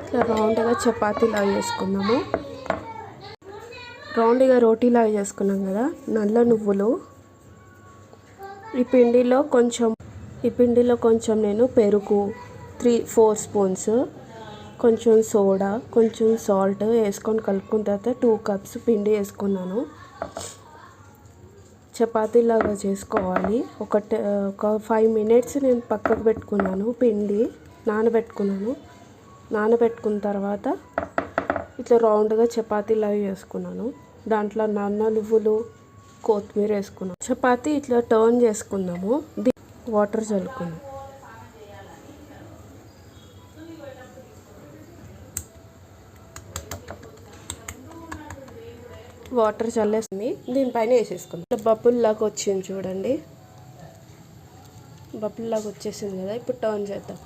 ఇట్లా రౌండ్గా చపాతీలాగా చేసుకున్నాము. రౌండ్గా రోటీలాగా చేసుకున్నాం కదా. నల్ల నువ్వులు ఈ పిండిలో కొంచెం నేను పెరుగు 3-4 స్పూన్స్, కొంచెం సోడా, కొంచెం సాల్ట్ వేసుకొని కలుపుకున్న తర్వాత 2 కప్స్ పిండి వేసుకున్నాను. చపాతీలాగా చేసుకోవాలి. ఒక 5 మినిట్స్ నేను పక్కకు పెట్టుకున్నాను. పిండి నానబెట్టుకున్న తర్వాత ఇట్లా రౌండ్గా చపాతీలాగా చేసుకున్నాను. దాంట్లో నల్ల నువ్వులు, కొత్తిమీర వేసుకున్నాను. చపాతీ ఇట్లా టర్న్ చేసుకున్నాము. వాటర్ చల్లుకున్నాం. వాటర్ చల్లేసింది, దీనిపైన వేసేసుకున్నాం. ఇట్లా బబ్బుల్లాగా వచ్చింది చూడండి. బబ్బుల్లాగా వచ్చేసింది కదా. ఇప్పుడు టర్న్ చేద్దాం.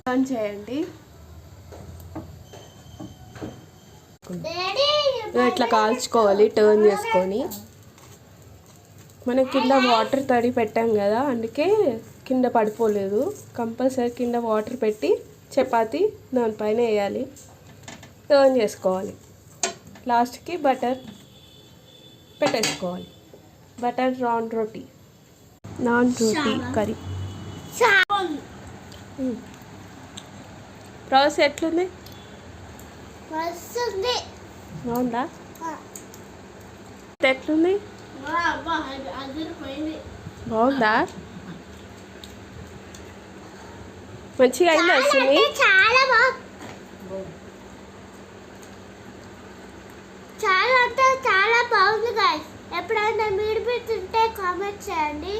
టర్న్ చేయండి. ఇట్లా కాల్చుకోవాలి టర్న్ చేసుకొని. మనం కింద వాటర్ తడి పెట్టాం కదా, అందుకే కింద పడిపోలేదు. కంపల్సరీ కింద వాటర్ పెట్టి చపాతీ దానిపైన వేయాలి. టర్న్ చేసుకోవాలి. లాస్ట్కి బటర్ పెట్టేసుకోవాలి. బటర్ నాన్ రోటీ కర్రీ. ప్రాసెస్ ఎట్లుంది? బాగుందా? ఎట్లుంది? బాగుందా? మంచిగా అయింది. వస్తుంది చాలా బాగుంది గైస్. ఎప్పుడైనా మీరు పెట్టుంటే కామెంట్ చేయండి.